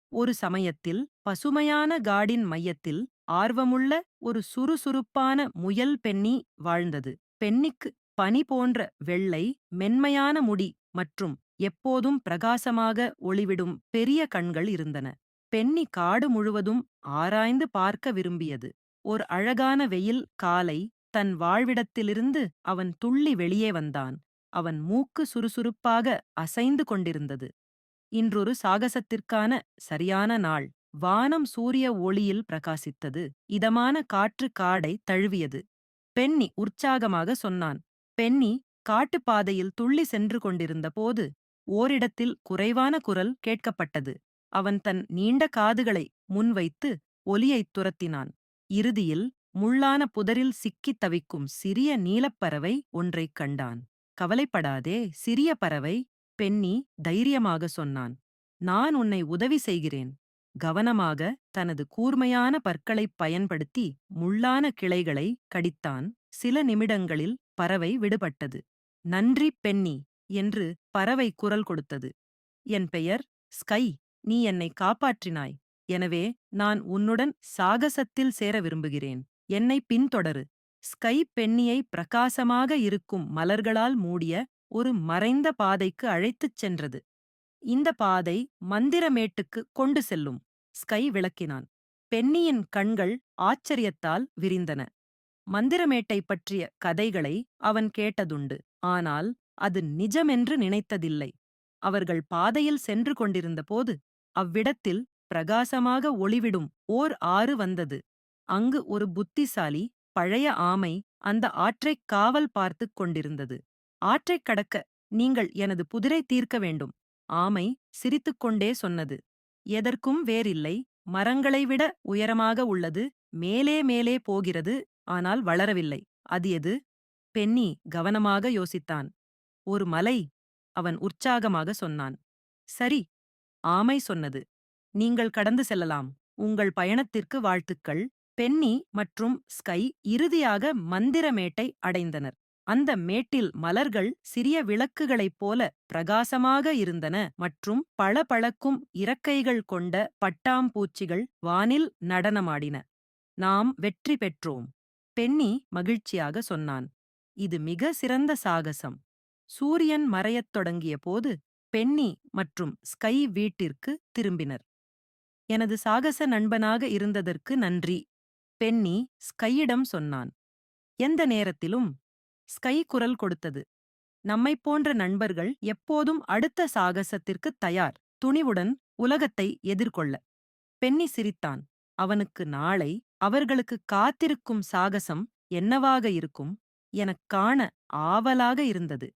ஒரு சமயத்தில் பசுமையான காடின் மையத்தில் ஆர்வமுள்ள ஒரு சுறுசுறுப்பான முயல் பெண்ணி வாழ்ந்தது. பெண்ணிக்கு பனி போன்ற வெள்ளை, மென்மையான முடி மற்றும் எப்போதும் பிரகாசமாக ஒளிவிடும் பெரிய கண்கள் இருந்தன. பெண்ணி காடு முழுவதும் ஆராய்ந்து பார்க்க விரும்பியது. ஒரு அழகான வெயில் காலை தன் வாழ்விடத்திலிருந்து அவன் துள்ளி வெளியே வந்தான். அவன் மூக்கு சுறுசுறுப்பாக அசைந்து கொண்டிருந்தது. இன்றொரு சாகசத்திற்கான சரியான நாள். வானம் சூரிய ஒளியில் பிரகாசித்தது. இதமான காற்று காடை தழுவியது. பென்னி உற்சாகமாக சொன்னான். பென்னி காட்டுப்பாதையில் துள்ளி சென்று கொண்டிருந்த போது ஓரிடத்தில் குறைவான குரல் கேட்கப்பட்டது. அவன் தன் நீண்ட காதுகளை முன்வைத்து ஒலியைத் துரத்தினான். இறுதியில் முள்ளான புதரில் சிக்கித் தவிக்கும் சிறிய நீலப்பறவை ஒன்றைக் கண்டான். கவலைப்படாதே, சிறிய பறவை, பென்னி தைரியமாக சொன்னான். நான் உன்னை உதவி செய்கிறேன். கவனமாக தனது கூர்மையான பற்களைப் பயன்படுத்தி முள்ளான கிளைகளை கடித்தான். சில நிமிடங்களில் பறவை விடுபட்டது. நன்றி பென்னி என்று பறவை குரல் கொடுத்தது. என் பெயர் ஸ்கை. நீ என்னை காப்பாற்றினாய். எனவே நான் உன்னுடன் சாகசத்தில் சேர விரும்புகிறேன். என்னை பின்தொடரு. ஸ்கை பென்னியை பிரகாசமாக இருக்கும் மலர்களால் மூடிய ஒரு மறைந்த பாதைக்கு அழைத்துச் சென்றது. இந்த பாதை மந்திரமேட்டுக்கு கொண்டு செல்லும். ஸ்கை விளக்கினான். பென்னியின் கண்கள் ஆச்சரியத்தால் விரிந்தன. மந்திரமேட்டைப் பற்றிய கதைகளை அவன் கேட்டதுண்டு. ஆனால் அது நிஜமென்று நினைத்ததில்லை. அவர்கள் பாதையில் சென்று கொண்டிருந்தபோது அவ்விடத்தில் பிரகாசமாக ஒளிவிடும் ஓர் ஆறு வந்தது. அங்கு ஒரு புத்திசாலி பழைய ஆமை அந்த ஆற்றைக் காவல் பார்த்துக் கொண்டிருந்தது. ஆற்றைக் கடக்க நீங்கள் எனது புதிரை தீர்க்க வேண்டும். ஆமை சிரித்துக்கொண்டே சொன்னது. எதற்கும் வேறில்லை. மரங்களை விட உயரமாக உள்ளது. மேலே மேலே போகிறது. ஆனால் வளரவில்லை. அது எது? பென்னி கவனமாக யோசித்தான். ஒரு மலை. அவன் உற்சாகமாக சொன்னான். சரி, ஆமை சொன்னது. நீங்கள் கடந்து செல்லலாம். உங்கள் பயணத்திற்கு வாழ்த்துக்கள். பென்னி மற்றும் ஸ்கை இறுதியாக மந்திரமேட்டை அடைந்தனர். அந்த மேட்டில் மலர்கள் சிறிய விளக்குகளைப் போல பிரகாசமாக இருந்தன மற்றும் பளபளக்கும் இறக்கைகள் கொண்ட பட்டாம்பூச்சிகள் வானில் நடனமாடின. நாம் வெற்றி பெற்றோம். பென்னி மகிழ்ச்சியாக சொன்னான். இது மிக சிறந்த சாகசம். சூரியன் மறையத் தொடங்கிய போது பென்னி மற்றும் ஸ்கை வீட்டிற்கு திரும்பினர். எனது சாகச நண்பனாக இருந்ததற்கு நன்றி, பென்னி ஸ்கையிடம் சொன்னான். எந்த நேரத்திலும். ஸ்கை குரல் கொடுத்தது. நம்மைப் போன்ற நண்பர்கள் எப்போதும் அடுத்த சாகசத்திற்குத் தயார், துணிவுடன் உலகத்தை எதிர்கொள்ள. பென்னி சிரித்தான். அவனுக்கு நாளை அவர்களுக்கு காத்திருக்கும் சாகசம் என்னவாக இருக்கும் எனக் காண ஆவலாக இருந்தது.